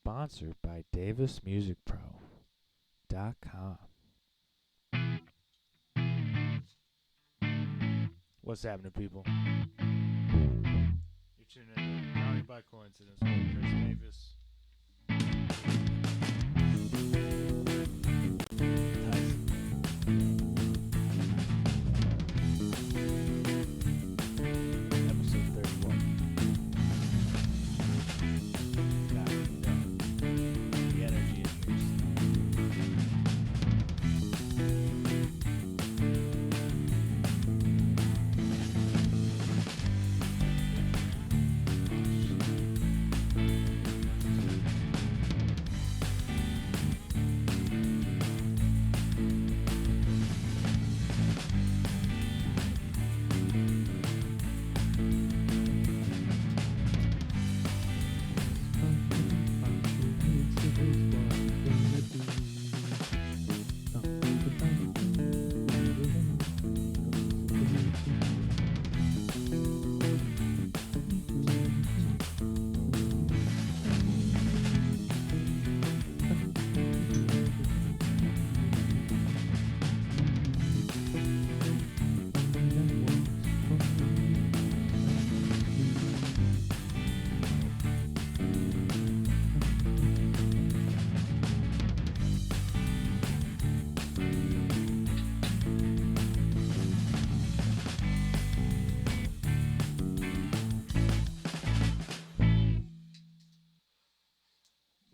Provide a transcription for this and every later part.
sponsored by DavisMusicPro.com. What's happening, people? You're tuning in to County by Coincidence with Chris Davis. Episode 31. God, the energy is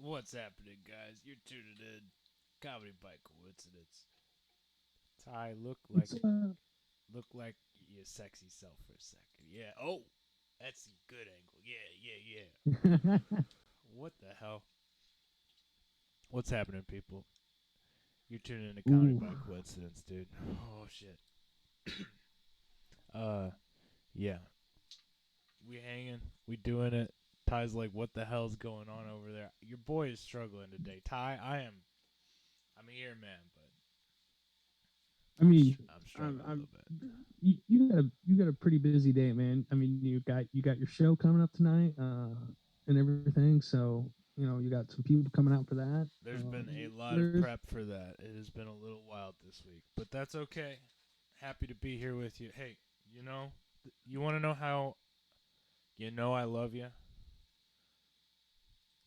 What's happening, guys? You're tuning in. Comedy by Coincidence. Ty, look like your sexy self for a second. Yeah. Oh, that's a good angle. Yeah. What the hell? What's happening, people? You're tuning in to Comedy by Coincidence, dude. Oh shit. Yeah. We hanging. We doing it. Ty's like, what the hell's going on over there? Your boy is struggling today. Ty, I'm here, man, but I mean, I'm struggling a little bit. You got a pretty busy day, man. I mean, you got your show coming up tonight, and everything. So you got some people coming out for that. There's been a lot of prep for that. It has been a little wild this week, but that's okay. Happy to be here with you. Hey, you want to know how I love you?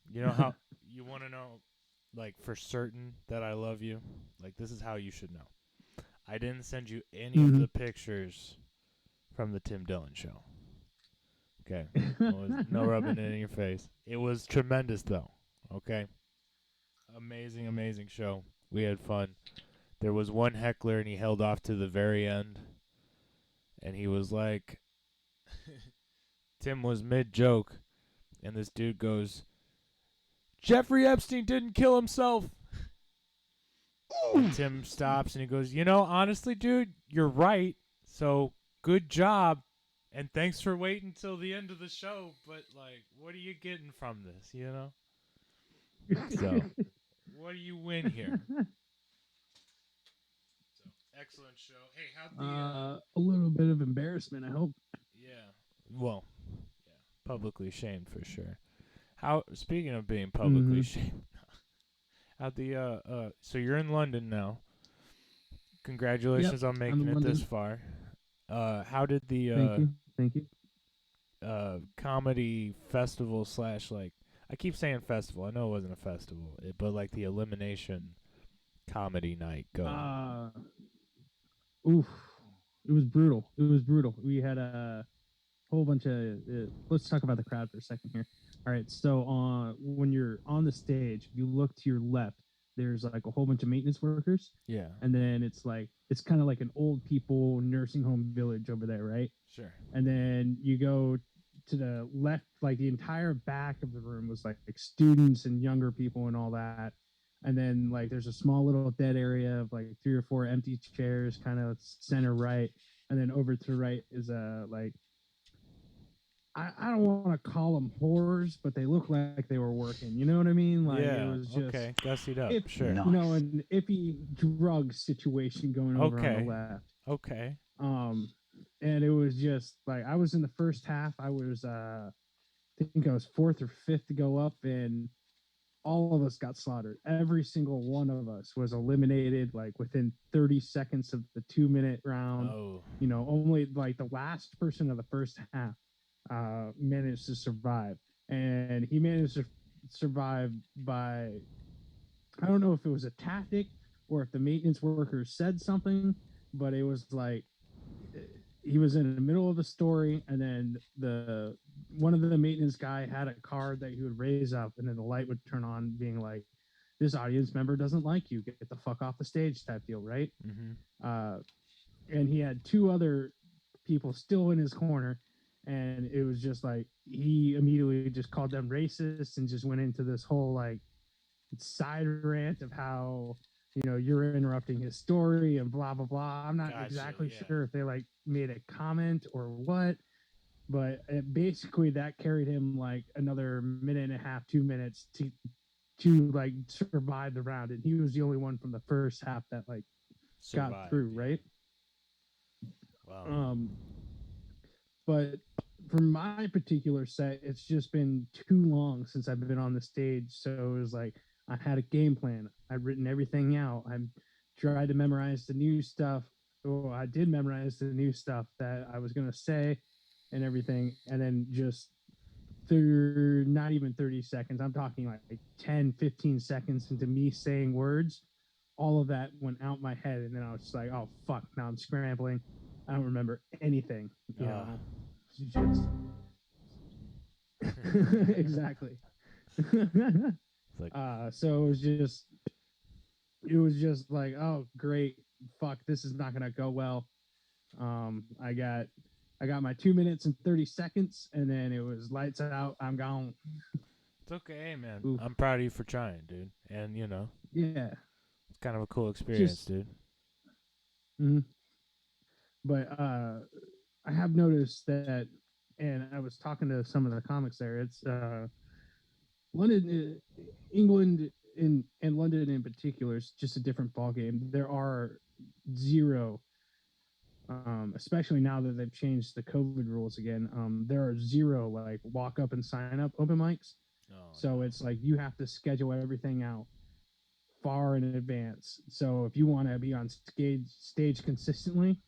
You know how you want to know, like, for certain that I love you? Like, this is how you should know. I didn't send you any of the pictures from the Tim Dillon show. Okay. No rubbing it in your face. It was tremendous, though. Okay. Amazing, amazing show. We had fun. There was one heckler, and he held off to the very end. And he was like, Tim was mid-joke, and this dude goes, Jeffrey Epstein didn't kill himself. And Tim stops, and he goes, honestly, dude, you're right. So, good job. And thanks for waiting till the end of the show. But, like, what are you getting from this, So, what do you win here? So, excellent show. Hey, how'd the... a little bit of embarrassment, I hope. Yeah. Well, yeah. Publicly shamed for sure. Speaking of being publicly shamed, how'd the... So, you're in London now. Congratulations on making it this far. How did the... Thank you. Comedy festival / like, I keep saying festival. I know it wasn't a festival, but like the elimination comedy night go. It was brutal. We had a whole bunch of. Let's talk about the crowd for a second here. All right, so when you're on the stage, if you look to your left, there's like a whole bunch of maintenance workers. Yeah. And then it's kind of like an old people nursing home village over there, right? Sure. And then you go to the left, like the entire back of the room was like students and younger people and all that. And then like there's a small little dead area of like 3 or 4 empty chairs, kind of center right. And then over to the right is I don't want to call them whores, but they look like they were working. You know what I mean? Like yeah. It was just okay. Gussied up. Sure. An iffy drug situation going over on the left. Okay. And it was just like I was in the first half. I was I think I was 4th or 5th to go up, and all of us got slaughtered. Every single one of us was eliminated like within 30 seconds of the 2 minute round. Oh, Only like the last person of the first half managed to survive. And he managed to survive by, I don't know if it was a tactic or if the maintenance workers said something, but it was like he was in the middle of the story, and then the one of the maintenance guy had a card that he would raise up, and then the light would turn on, being like, "This audience member doesn't like you. Get the fuck off the stage," type deal, right? mm-hmm. Uh, and he had two other people still in his corner, and it was just like he immediately just called them racist and just went into this whole like side rant of how you're interrupting his story and blah blah blah. I'm not Gotcha. exactly Yeah. sure if they like made a comment or what, but basically that carried him like another minute and a half, 2 minutes to like survive the round, and he was the only one from the first half that like got Survived. through, Yeah. right? Wow. But for my particular set, it's just been too long since I've been on the stage. So it was like I had a game plan. I'd written everything out. I tried to memorize the new stuff. Oh, I did memorize the new stuff that I was going to say and everything. And then just through not even 30 seconds, I'm talking like 10, 15 seconds into me saying words, all of that went out my head. And then I was just like, oh, fuck, now I'm scrambling. I don't remember anything, just exactly. Like, So it was just like, oh great, fuck, this is not gonna go well. I got my 2 minutes and 30 seconds, and then it was lights out. I'm gone. it's okay, man. Oof. I'm proud of you for trying, dude. And Yeah, it's kind of a cool experience, just dude. mm-hmm. But I have noticed that, and I was talking to some of the comics there. It's London, England, and London in particular is just a different ball game. There are zero, especially now that they've changed the COVID rules again. There are zero like walk up and sign up open mics. Oh, So no. it's like you have to schedule everything out far in advance. So if you want to be on stage consistently,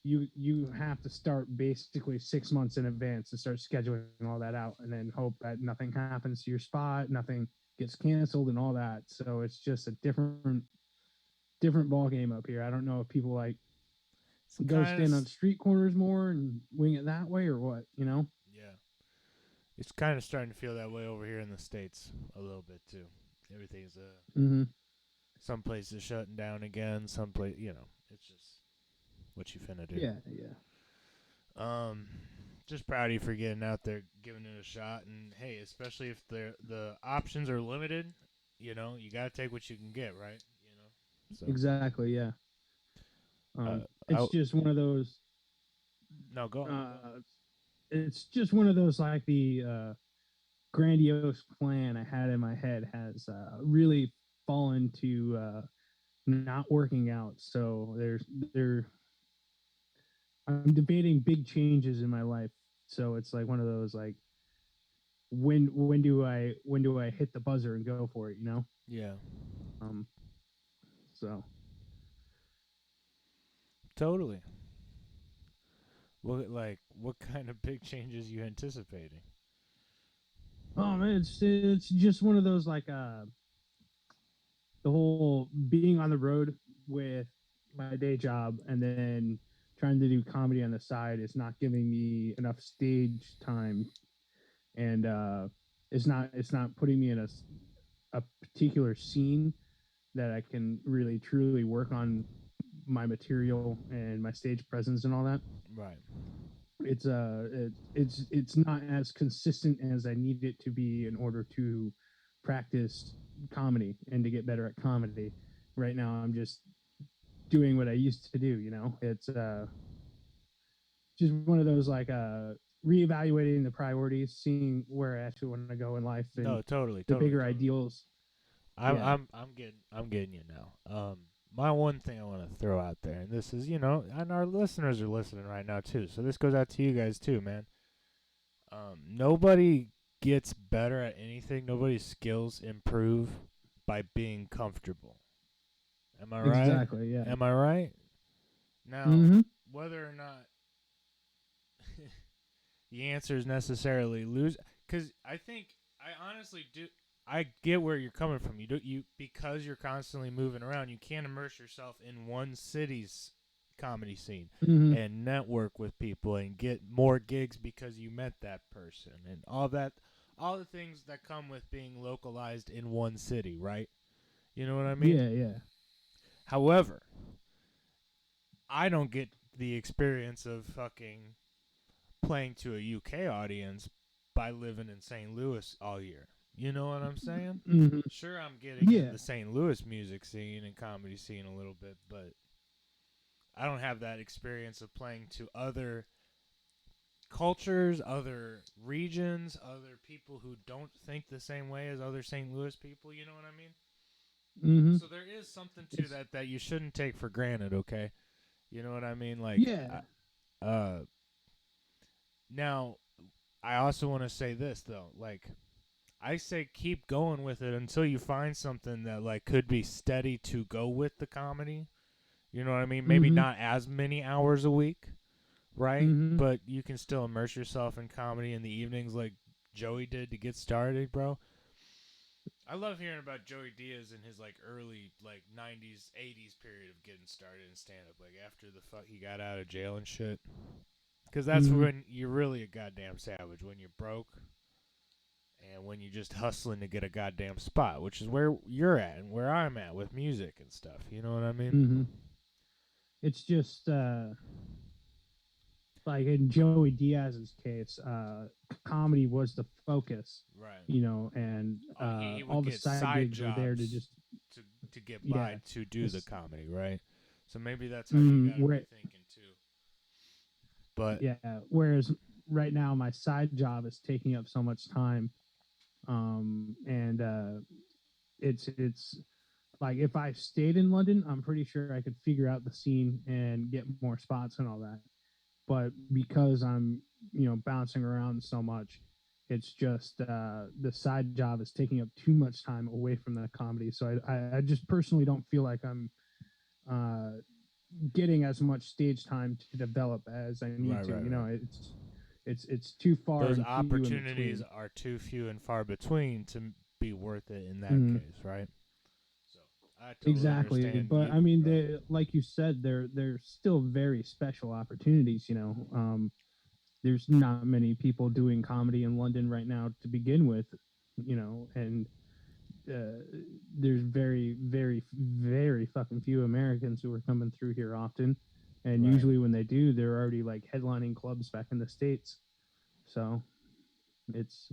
you have to start basically 6 months in advance to start scheduling all that out, and then hope that nothing happens to your spot, nothing gets canceled, and all that. So it's just a different ball game up here. I don't know if people like It's go kind of stand on street corners more and wing it that way or what. yeah. It's kind of starting to feel that way over here in the States a little bit too. Everything's Mm-hmm. some places shutting down again. Some place, it's just what you finna do. Yeah, yeah. Just proud of you for getting out there, giving it a shot, and hey, especially if the options are limited, you gotta take what you can get, right? So Exactly. Yeah. uh, It's just one of those. no, go on. It's just one of those like the grandiose plan I had in my head has really fallen to not working out. So there I'm debating big changes in my life. So it's like one of those like when do I hit the buzzer and go for it? Yeah, Um. So totally. What kind of big changes you anticipating? oh man, it's just one of those like the whole being on the road with my day job and then trying to do comedy on the side is not giving me enough stage time, and it's not putting me in a particular scene that I can really truly work on my material and my stage presence and all that. Right. It's not as consistent as I need it to be in order to practice comedy and to get better at comedy. Right now I'm just doing what I used to do. It's just one of those like reevaluating the priorities, seeing where I actually want to go in life, and No, totally, the totally, bigger totally. ideals. I'm Yeah. I'm getting you now. My one thing I want to throw out there, and this is and our listeners are listening right now too, so this goes out to you guys too, man. Nobody gets better at anything. Nobody's skills improve by being comfortable. Am I right? Exactly. Yeah. Am I right? Now, Mm-hmm. whether or not the answer is necessarily lose, because I think I honestly do. I get where you're coming from. You because you're constantly moving around. You can't immerse yourself in one city's comedy scene Mm-hmm. and network with people and get more gigs because you met that person and all that. All the things that come with being localized in one city, right? You know what I mean? Yeah. Yeah. However, I don't get the experience of fucking playing to a UK audience by living in St. Louis all year. You know what I'm saying? Mm-hmm. Sure, I'm getting in Yeah. the St. Louis music scene and comedy scene a little bit, but I don't have that experience of playing to other cultures, other regions, other people who don't think the same way as other St. Louis people. You know what I mean? Mm-hmm. So there is something to It's that you shouldn't take for granted. Okay, you know what I mean? Like, yeah. now I also want to say this though, like I say keep going with it until you find something that like could be steady to go with the comedy. You know what I mean? Maybe Mm-hmm. not as many hours a week, right? Mm-hmm. But you can still immerse yourself in comedy in the evenings like Joey did to get started, bro. I love hearing about Joey Diaz in his like early like 90s, 80s period of getting started in stand up, like after the fuck he got out of jail and shit. Cuz that's Mm-hmm. when you're really a goddamn savage, when you're broke and when you're just hustling to get a goddamn spot, which is where you're at and where I'm at with music and stuff. You know what I mean? Mm-hmm. It's just like in Joey Diaz's case, comedy was the focus, Right. and Oh, he all would the get side side gigs were there to jobs just to get by yeah, to do the just comedy, right? So maybe that's how you got to be where thinking too. But yeah. Whereas right now my side job is taking up so much time, and it's like if I stayed in London, I'm pretty sure I could figure out the scene and get more spots and all that. But because I'm bouncing around so much, it's just the side job is taking up too much time away from the comedy. So I just personally don't feel like I'm uh, getting as much stage time to develop as I need right, to. right, right. It's too far Those and few in opportunities between. are too few and far between to be worth it in that Mm, case, right? So I totally exactly, understand but you, I mean, bro. like you said, they're still very special opportunities. There's not many people doing comedy in London right now to begin with, and uh, there's very, very, very fucking few Americans who are coming through here often, and Right. usually when they do, they're already like headlining clubs back in the states. So it's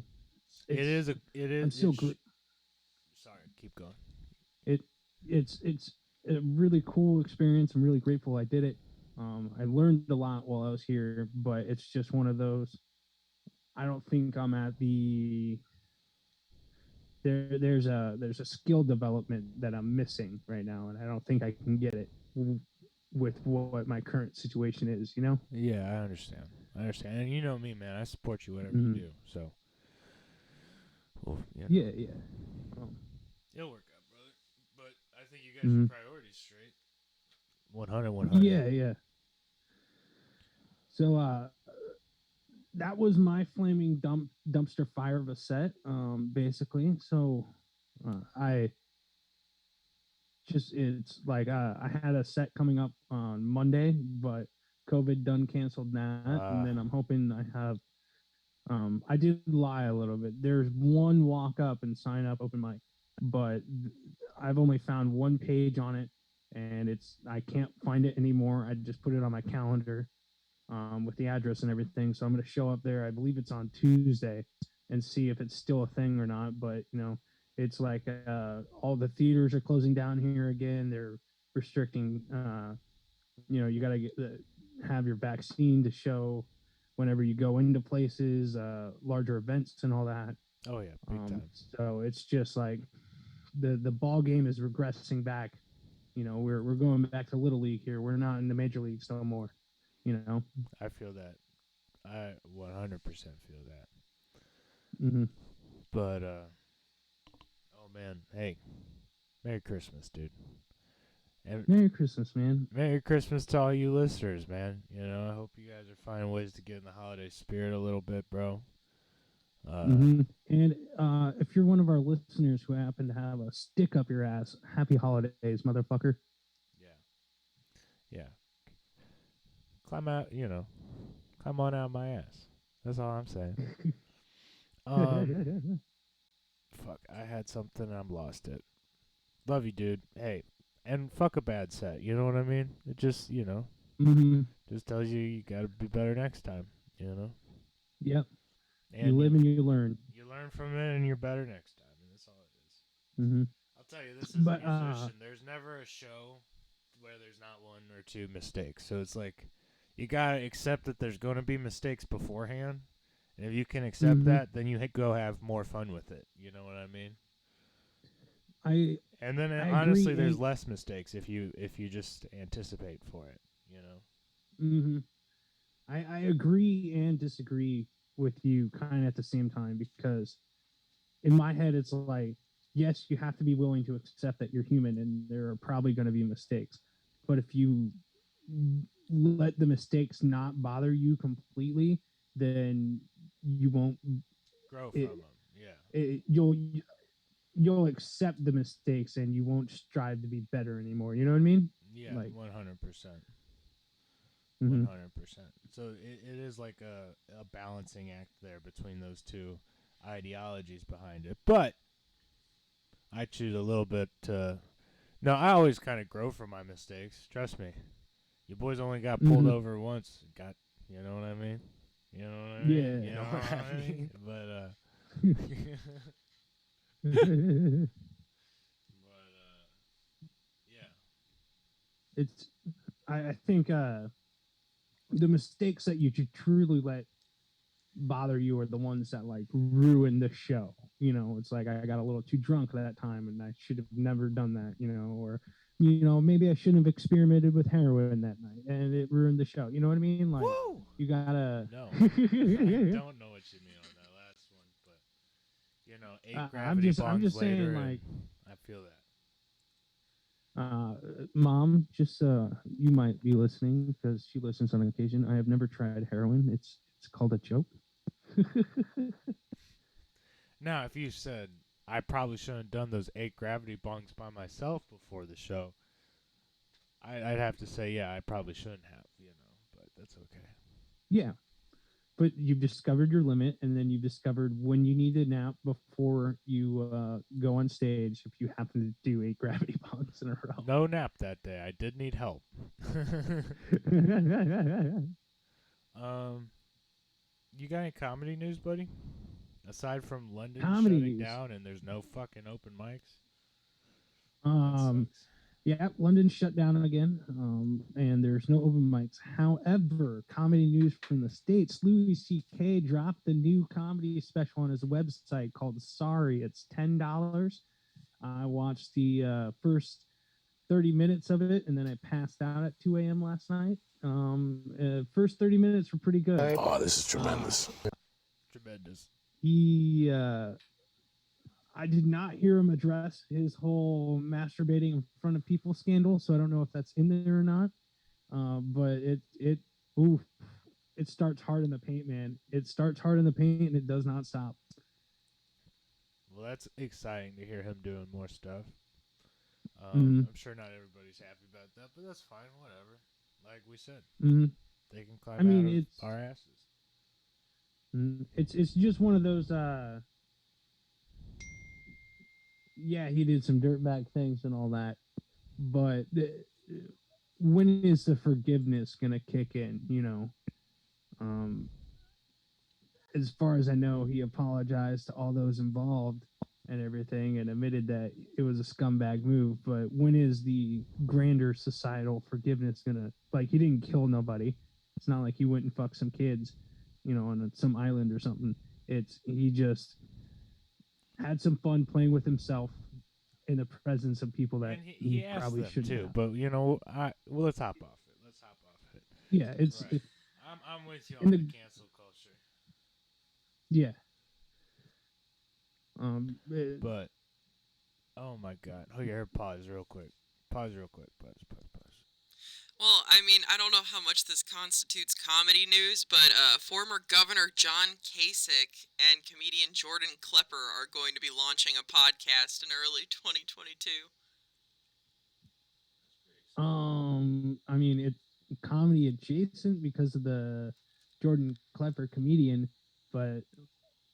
It it's is a it is I'm still sorry, keep going. it it's a really cool experience. I'm really grateful I did it. I learned a lot while I was here, but it's just one of those. I don't think I'm at the there's a skill development that I'm missing right now, and I don't think I can get it with what my current situation is. Yeah, I understand. I understand. And you know me, man. I support you whatever you Mm-hmm. do. So, well, Yeah, yeah, um, it'll work out, brother. But I think you got your mm-hmm. priorities straight. 100, 100. Yeah, yeah. So that was my flaming dumpster fire of a set, basically. So I just it's like I had a set coming up on Monday, but COVID done canceled that, and then I'm hoping I have. I did lie a little bit. There's one walk up and sign up open mic, but I've only found one page on it, and I can't find it anymore. I just put it on my calendar, with the address and everything. So I'm going to show up there. I believe it's on Tuesday, and see if it's still a thing or not. But it's like all the theaters are closing down here again. They're restricting. You got to have your vaccine to show whenever you go into places, larger events, and all that. Oh yeah, big time. So it's just like the ball game is regressing back. We're going back to little league here. We're not in the major leagues no more. You know. I feel that. I 100% feel that. Mm-hmm. But oh man, hey, Merry Christmas, dude. And Merry Christmas, man. Merry Christmas to all you listeners, man. You know, I hope you guys are finding ways to get in the holiday spirit a little bit, bro. Mm-hmm. And if you're one of our listeners who happen to have a stick up your ass, happy holidays, motherfucker. Yeah, yeah. Climb out, climb on out my ass. That's all I'm saying. Fuck, I had something and I'm lost it. Love you, dude. Hey, and fuck a bad set. You know what I mean? It just, Mm-hmm. just tells you gotta be better next time. You know. Yep. You And live and you learn. you learn from it, and you're better next time. And that's all it is. Mm-hmm. I'll tell you this as But a musician. There's never a show where there's not one or two mistakes. So it's like you gotta accept that there's gonna be mistakes beforehand. And if you can accept mm-hmm. that, then you go have more fun with it. You know what I mean? I And then I honestly, agree. there's less mistakes if you just anticipate for it. You know. Mm-hmm. I agree and disagree with you kind of at the same time because in my head it's like yes you have to be willing to accept that you're human and there are probably going to be mistakes, but if you let the mistakes not bother you completely, then you won't Grow it, from them. Yeah. you'll accept the mistakes and you won't strive to be better anymore, you know what I mean? Yeah. Like 100%. mm-hmm. 100%. So it is like a balancing act there between those two ideologies behind it. But I choose a little bit to. No, I always kind of grow from my mistakes. Trust me. You boys only got pulled Mm-hmm. over once. You know what I mean? You know what I mean? Yeah. You know what I mean? But, yeah. It's I think the mistakes that you truly let bother you are the ones that like ruin the show. You know, it's like I got a little too drunk that time and I should have never done that, you know, or maybe I shouldn't have experimented with heroin that night and it ruined the show. You know what I mean? Like Woo! you gotta No. I don't know what you mean on that last one, but, 8 gravity I'm bongs just saying later, like and I feel that. mom, just you might be listening because she listens on occasion. I have never tried heroin. It's called a joke. Now, if you said I probably shouldn't have done those 8 gravity bongs by myself before the show, I'd have to say, yeah, I probably shouldn't have, but that's okay. Yeah, but you've discovered your limit, and then you've discovered when you need to nap before you go on stage. If you happen to do 8 gravity bongs in a row, No nap that day. I did need help. um, you got any comedy news, buddy? Aside from London comedy shutting news. down and there's no fucking open mics. That Um, sucks. yeah, London shut down again, and there's no open mics. However, comedy news from the States, Louis C.K. dropped the new comedy special on his website called Sorry. It's $10. I watched the first 30 minutes of it, and then I passed out at 2 a.m. last night. First 30 minutes were pretty good. Oh, this is tremendous. Tremendous. He I did not hear him address his whole masturbating in front of people scandal, so I don't know if that's in there or not. But oof, it starts hard in the paint, man. It starts hard in the paint and it does not stop. Well, that's exciting to hear him doing more stuff. Mm-hmm. I'm sure not everybody's happy about that, but that's fine. Whatever. Like we said, Mm-hmm. they can climb I mean, out of it's our asses. it's just one of those. Yeah, he did some dirtbag things and all that, but when is the forgiveness gonna kick in? Um, as far as I know, he apologized to all those involved and everything and admitted that it was a scumbag move. But when is the grander societal forgiveness gonna, like, he didn't kill nobody. It's not like he went and fucked some kids, on some island or something. He just had some fun playing with himself in the presence of people that And he asked probably them shouldn't too, have. but let's hop off it. Let's hop off it. Yeah, Right. I'm with you in on the the cancel culture. yeah. It, But oh my god. Oh yeah, pause real quick. Pause real quick. Pause. Well, I mean, I don't know how much this constitutes comedy news, but former Governor John Kasich and comedian Jordan Klepper are going to be launching a podcast in early 2022. I mean, it's comedy adjacent because of the Jordan Klepper comedian, but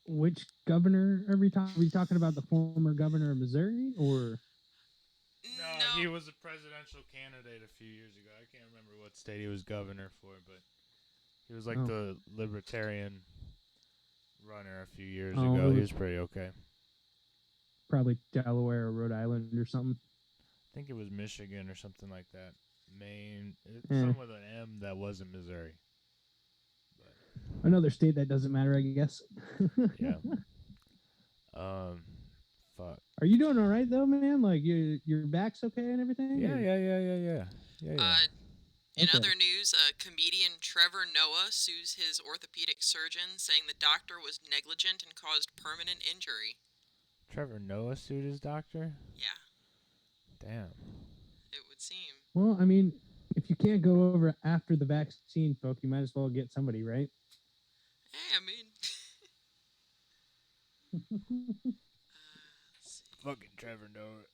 which governor are we talking? Are we talking about the former governor of Missouri or? No, No. he was a presidential candidate a few years ago. I can't remember what state he was governor for, but he was like the libertarian runner a few years ago. He was pretty okay. Probably Delaware or Rhode Island or something. I think it was Michigan or something like that. Maine, something with an M that wasn't Missouri. Another state that doesn't matter, I guess. Yeah. Fuck. Are you doing all right though, man? Like your back's okay and everything? Yeah. In other news, comedian Trevor Noah sues his orthopedic surgeon, saying the doctor was negligent and caused permanent injury. Trevor Noah sued his doctor? Yeah. Damn. It would seem. Well, I mean, if you can't go over after the vaccine, folk, you might as well get somebody, right? Hey, I mean... Fucking Trevor Noah.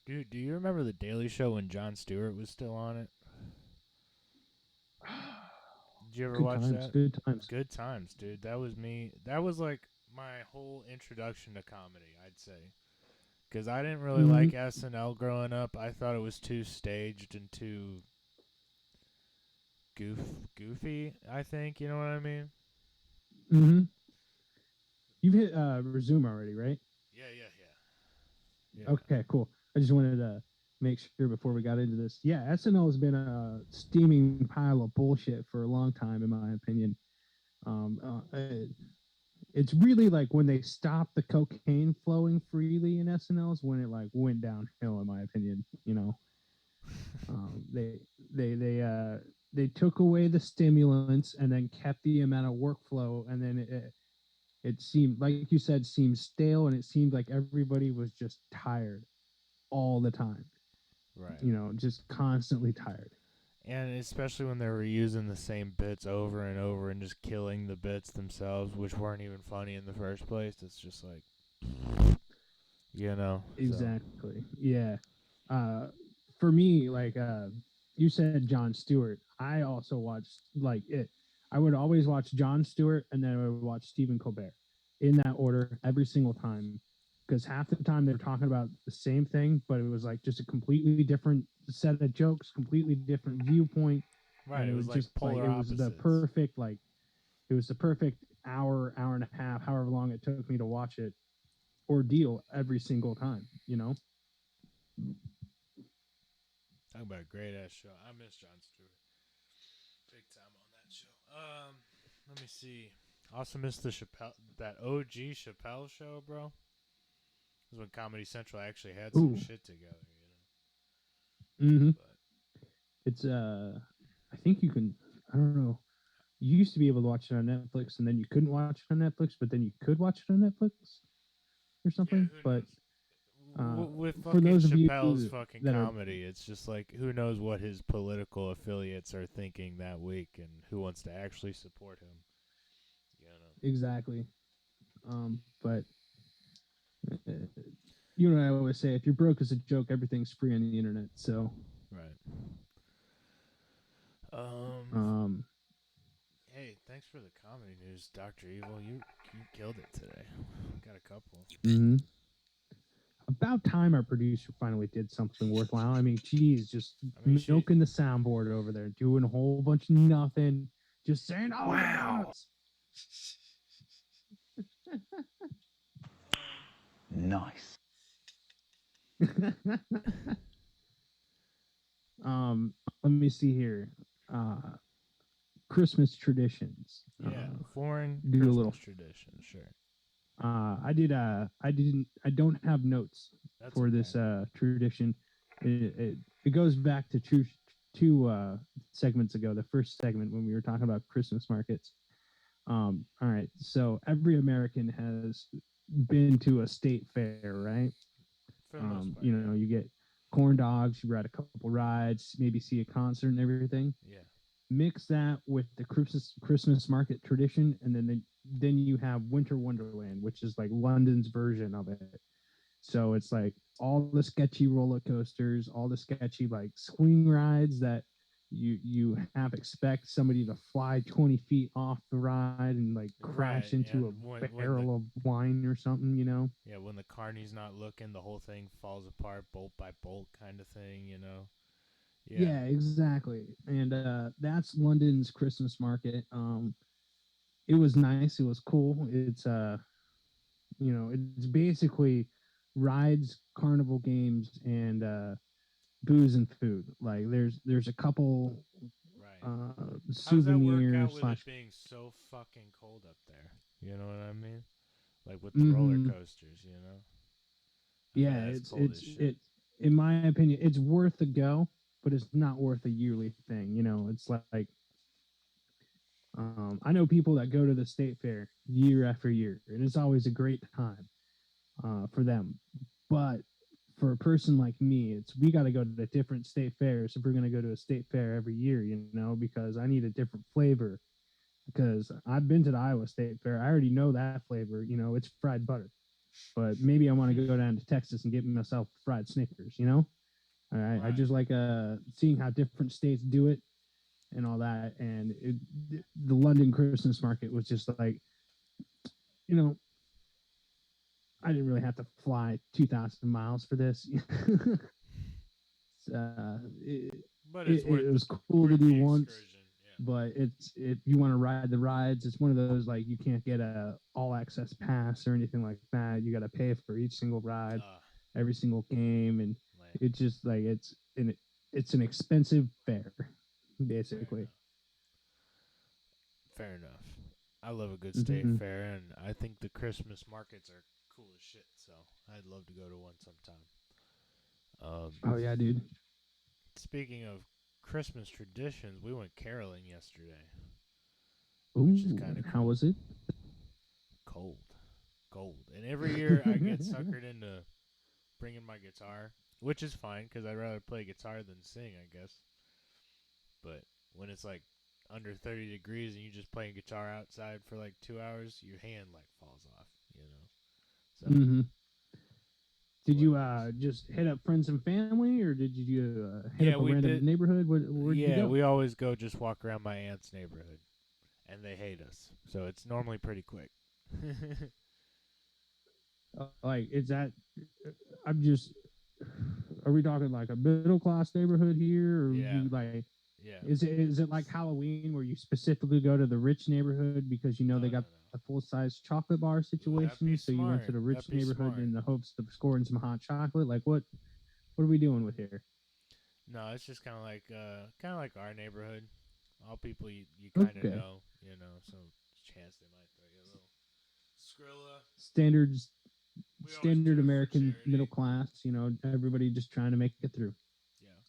Dude, do you remember The Daily Show when Jon Stewart was still on it? Did you ever watch that? Good times. Good times, dude. That was me. That was like my whole introduction to comedy, I'd say. Because I didn't really like SNL growing up. I thought it was too staged and too goofy, I think. You know what I mean? Mm-hmm. You've hit resume already, right? Yeah. Okay, cool. I just wanted to make sure before we got into this. Yeah, SNL has been a steaming pile of bullshit for a long time, in my opinion. It's really like when they stopped the cocaine flowing freely in SNL is when it like went downhill, in my opinion. You know, they took away the stimulants and then kept the amount of workflow, and then it seemed, like you said, seemed stale, and it seemed like everybody was just tired all the time. Right. You know, just constantly tired. And especially when they were using the same bits over and over and just killing the bits themselves, which weren't even funny in the first place. It's just like, you know. Exactly. So. Yeah. For me, like you said, Jon Stewart. I also watched like it. I would always watch Jon Stewart, and then I would watch Stephen Colbert in that order every single time. Because half the time they were talking about the same thing, but it was like just a completely different set of jokes, completely different viewpoint. Right. And it was like just like it was the perfect hour and a half, however long it took me to watch it, ordeal every single time. You know. Talk about a great ass show. I miss Jon Stewart. Big time on that show. Let me see. Also missed that OG Chappelle show, bro. This was when Comedy Central actually had some shit together, you know. But it's I think you can. I don't know. You used to be able to watch it on Netflix, and then you couldn't watch it on Netflix, but then you could watch it on Netflix or something. Yeah, but with for those Chappelle's of you fucking comedy, it's just like who knows what his political affiliates are thinking that week, and who wants to actually support him. You know. Exactly. But you know what I always say: if you're broke as a joke, everything's free on the internet. So. Right. Hey, thanks for the comedy news, Dr. Evil. You killed it today. Got a couple. Mm-hmm. About time our producer finally did something worthwhile. I mean, geez, just milking the soundboard over there, doing a whole bunch of nothing, just saying, "Oh wow." Nice. Let me see here. Christmas traditions. Yeah, foreign do Christmas a little tradition, sure. I don't have notes for this tradition. It goes back to two segments ago. The first segment when we were talking about Christmas markets. All right. So every American has been to a state fair, right? For the most part, You know, you get corn dogs, you ride a couple rides, maybe see a concert and everything. yeah. Mix that with the Christmas market tradition, and then you have Winter Wonderland, which is like London's version of it. So it's like all the sketchy roller coasters, all the sketchy like swing rides that you have expect somebody to fly 20 feet off the ride and like crash Right, into and a when the barrel of wine or something, you know? yeah when the carney's not looking, the whole thing falls apart bolt by bolt, kind of thing. Yeah. Yeah, exactly. And that's London's Christmas market. It was nice. It was cool. It's basically rides, carnival games, and booze and food. Like there's a couple Right. How does that work souvenir out with it slash. being so fucking cold up there? You know what I mean? Like with the roller Mm-hmm. coasters, I bet Yeah, that's it's cold as it's shit. it. In my opinion, it's worth a go, but it's not worth a yearly thing. You know, it's like I know people that go to the state fair year after year, and it's always a great time for them. But for a person like me, it's we got to go to different state fairs if we're going to go to a state fair every year, you know, because I need a different flavor. Because I've been to the Iowa State Fair, I already know that flavor. You know, it's fried butter. But maybe I want to go down to Texas and get myself fried Snickers. You know, I Right. just like seeing how different states do it and all that. And the London Christmas market was just like, you know, I didn't really have to fly 2,000 miles for this. uh, it, But it's it was cool to worth do the once, excursion. Yeah. but it's if you want to ride the rides, it's one of those like you can't get a all access pass or anything like that. You got to pay for each single ride, every single game, and Lame. it's just like it's an expensive fare, basically. Fair enough. I love a good state Mm-hmm. fair, and I think the Christmas markets are cool as shit. So I'd love to go to one sometime. Oh yeah, dude. Speaking of Christmas traditions, we went caroling yesterday, which is Ooh, kind and of how cool. was it? Cold, cold, and every year I get suckered into bringing my guitar, which is fine because I'd rather play guitar than sing, I guess. But when it's like under 30 degrees and you just playing guitar outside for like 2 hours, your hand like falls off. So Mm-hmm. it's Did what you it is. just hit up friends and family, or did you hit Yeah, up a we random did. neighborhood? Where did you Yeah, go? we always go just walk around my aunt's neighborhood, and they hate us, so it's normally pretty quick. Like, is that? I'm just. Are we talking like a middle class neighborhood here, or Yeah, you like? yeah. Is it like Halloween where you specifically go to the rich neighborhood because you know No, they no, got no. a full size chocolate bar Ooh, that'd be situation, so you went to smart. the That'd rich be neighborhood smart. in the hopes of scoring some hot chocolate? Like what are we doing with here? No, it's just kind of like our neighborhood. All people you kind of Okay, know. So chance they might throw you a little Skrilla. standards We always do standard it for American middle charity. class. You know, everybody just trying to make it through. Yeah,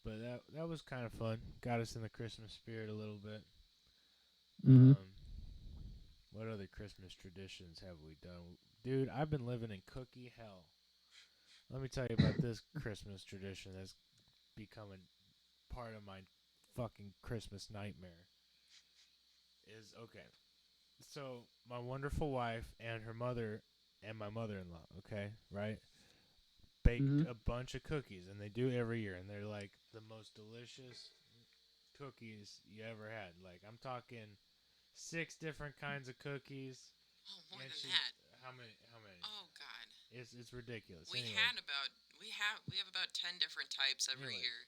but that was kind of fun. Got us in the Christmas spirit a little bit. Mm-hmm. Um, what other Christmas traditions have we done, dude? I've been living in cookie hell. Let me tell you about this Christmas tradition that's becoming part of my fucking Christmas nightmare. Is okay. So my wonderful wife and her mother and my mother-in-law, okay, right, baked Mm-hmm. a bunch of cookies, and they do every year, and they're like the most delicious cookies you ever had. Like I'm talking 6 different kinds of cookies, Oh, more and than she that. how many? How many? Oh God. It's ridiculous. We Anyway, had about we have about 10 different types every anyways, year.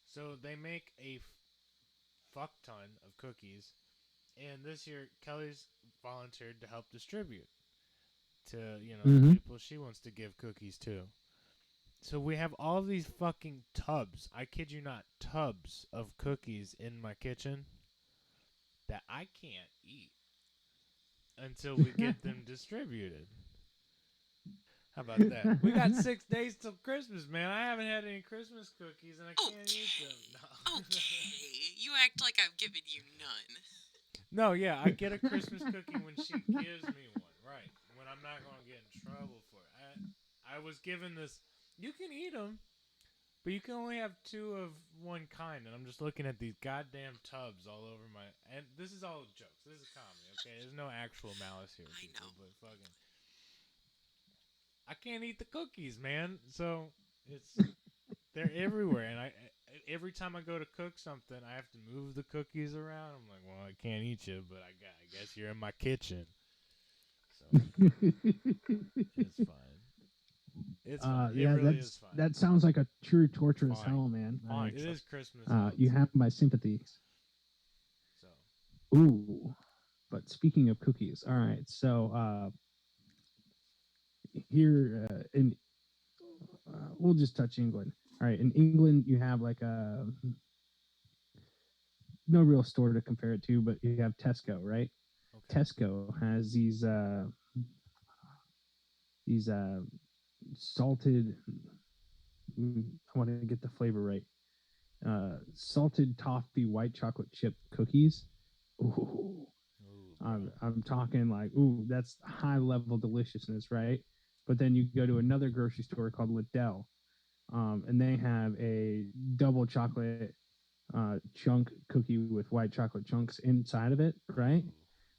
so they make a fuck ton of cookies, and this year Kelly's volunteered to help distribute to the Mm-hmm. people she wants to give cookies to. So we have all these fucking tubs. I kid you not, tubs of cookies in my kitchen that I can't eat until we get them distributed. How about that? We got 6 days till Christmas, man. I haven't had any Christmas cookies and I can't eat them. Okay. No. Okay. You act like I've given you none. No, yeah, I get a Christmas cookie when she gives me one, right? When I'm not going to get in trouble for it. I was given this. You can eat them, but you can only have two of one kind, and I'm just looking at these goddamn tubs all over my. And this is all jokes. This is comedy, okay? There's no actual malice here, I people. know. But fucking, I can't eat the cookies, man. So it's they're everywhere, and every time I go to cook something, I have to move the cookies around. I'm like, well, I can't eat you, but I guess you're in my kitchen, so it's fine. It's fine. It Yeah, really is fine. that sounds like a true torturous Fine. hell, man. Fine. It is Christmas hell You too. have my sympathies. So Ooh, but speaking of cookies, all right. So here in we'll just touch England. All right, in England you have like a no real store to compare it to, but you have Tesco, right? okay. Tesco has these salted. I want to get the flavor right. Salted toffee white chocolate chip cookies. Ooh, Ooh, I'm talking like, ooh, that's high level deliciousness, right? But then you go to another grocery store called Liddell, and they have a double chocolate chunk cookie with white chocolate chunks inside of it, right? Ooh.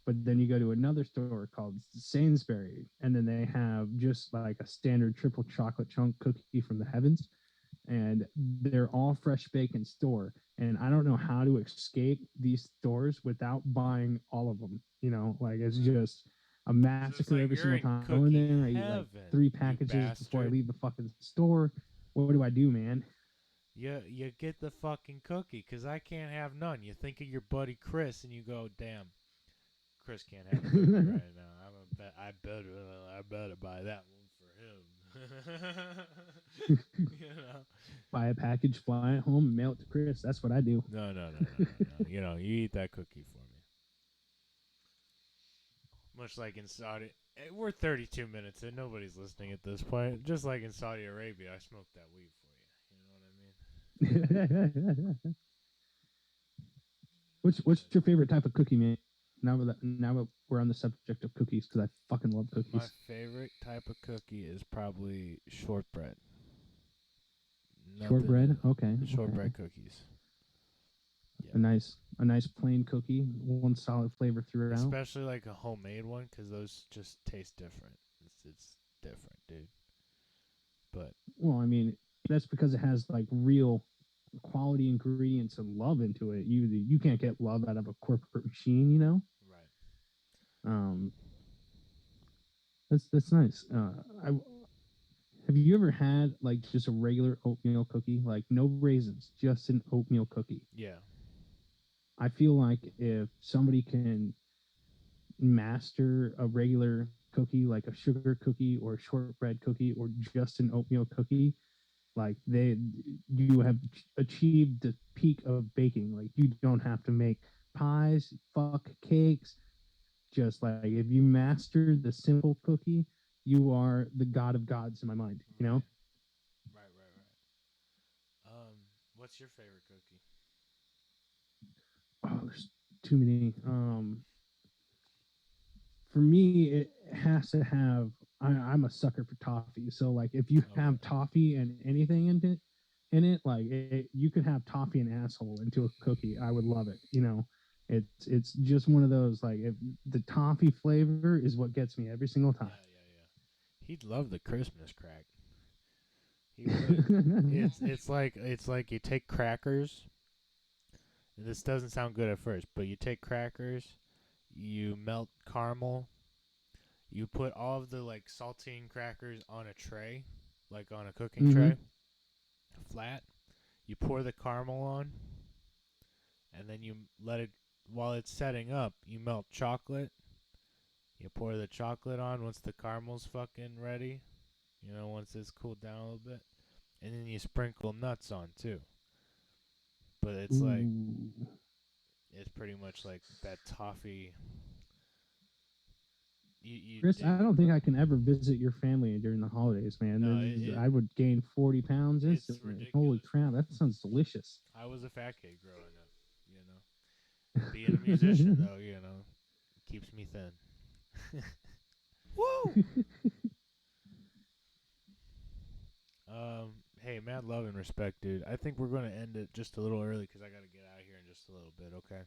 But then you go to another store called Sainsbury, and then they have just like a standard triple chocolate chunk cookie from the heavens, and they're all fresh bake in store. And I don't know how to escape these stores without buying all of them. You know, like it's just a So it's massacre like every you're single in time I go in cookie there. I eat like heaven, 3 you packages before I bastard. leave the fucking store. What do, man? You get the fucking cookie, cause I can't have none. You think of your buddy Chris, and you go, damn, Chris can't have a cookie right now. I better buy that one for him. you know. Buy a package, fly it home, and mail it to Chris. That's what I do. No. You know, you eat that cookie for me. Much like in Saudi, we're 32 minutes in. Nobody's listening at this point. Just like in Saudi Arabia, I smoked that weed for you. You know what What's your favorite type of cookie, man? Now that we're on the subject of cookies, because I fucking love I mean? My cookies. favorite type of cookie is probably shortbread. Shortbread, okay. Shortbread cookies. Yeah. A nice plain cookie, one solid flavor throughout. Especially like a homemade one, because those just taste different. It's different, dude. But Well, I mean, that's because it has like real quality ingredients and love into it. You can't get love out of a corporate machine, you know. right. Um, that's nice. I have you ever had like just a regular oatmeal cookie, like no raisins, just an oatmeal cookie? Yeah. I feel like if somebody can master a regular cookie, like a sugar cookie or a shortbread cookie or just an oatmeal cookie, like you have achieved the peak of baking. Like you don't have to make pies, fuck cakes. Just like if you master the simple cookie, you are the god of gods in my mind. You know. Right. What's your favorite cookie? Oh, there's too many. For me, it has to have. I'm a sucker for toffee. So like, if you have toffee and anything in it, like you could have toffee and asshole into a cookie. I would love it. You know, it's just one of those like if the toffee flavor is what gets me every single time. Yeah. He'd love the Christmas crack. He would. it's like you take crackers. This doesn't sound good at first, but you take crackers, you melt caramel, you put all of the like saltine crackers on a tray, like on a cooking tray, flat. You pour the caramel on, and then you let it while it's setting up. You melt chocolate. You pour the chocolate on once the caramel's fucking ready. You know, once it's cooled down a little bit, and then you sprinkle nuts on too. But it's like it's pretty much like that toffee. Chris, I don't think I can ever visit your family during the holidays, man. No, I would gain 40 pounds it's instantly. ridiculous. Holy crap, that sounds delicious. I was a fat kid growing up, you know. Being a musician, though, keeps me thin. Woo! Hey, mad love and respect, dude. I think we're going to end it just a little early because I got to get out of here in just a little bit, okay?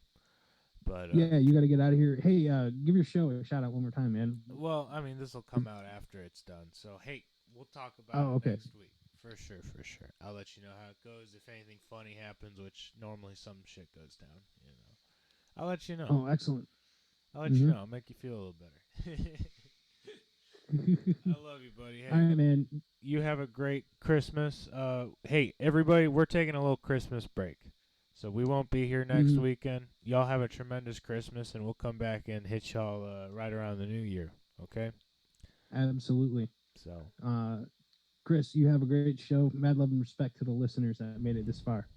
But Yeah, you got to get out of here. Hey, give your show a shout out one more time, man. well, I mean, this will come out after it's done. So, hey, we'll talk about Oh, it okay. next week. For sure, for sure. I'll let you know how it goes. If anything funny happens, which normally some shit goes down, I'll let you know. Oh, excellent. I'll let you know. I'll make you feel a little better. I love you, buddy. Hey, All right, man. you have a great Christmas. Hey, everybody, we're taking a little Christmas break. So we won't be here next weekend. Y'all have a tremendous Christmas, and we'll come back and hit y'all right around the new year, okay? Absolutely. So, Chris, you have a great show. Mad love and respect to the listeners that made it this far.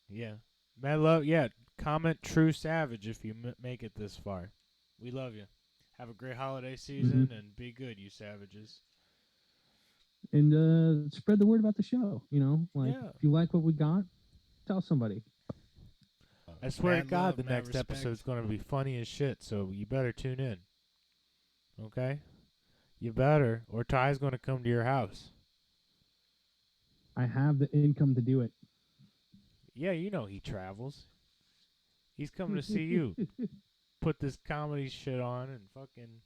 yeah. Mad love, yeah. Comment True Savage if you make it this far. We love you. Have a great holiday season, and be good, you savages. And spread the word about the show. If you like what we got, tell somebody. I swear to God, the next episode's going to be funny as shit, so you better tune in. Okay? You better, or Ty's going to come to your house. I have the income to do it. Yeah, you know he travels. He's coming to see you. Put this comedy shit on and fucking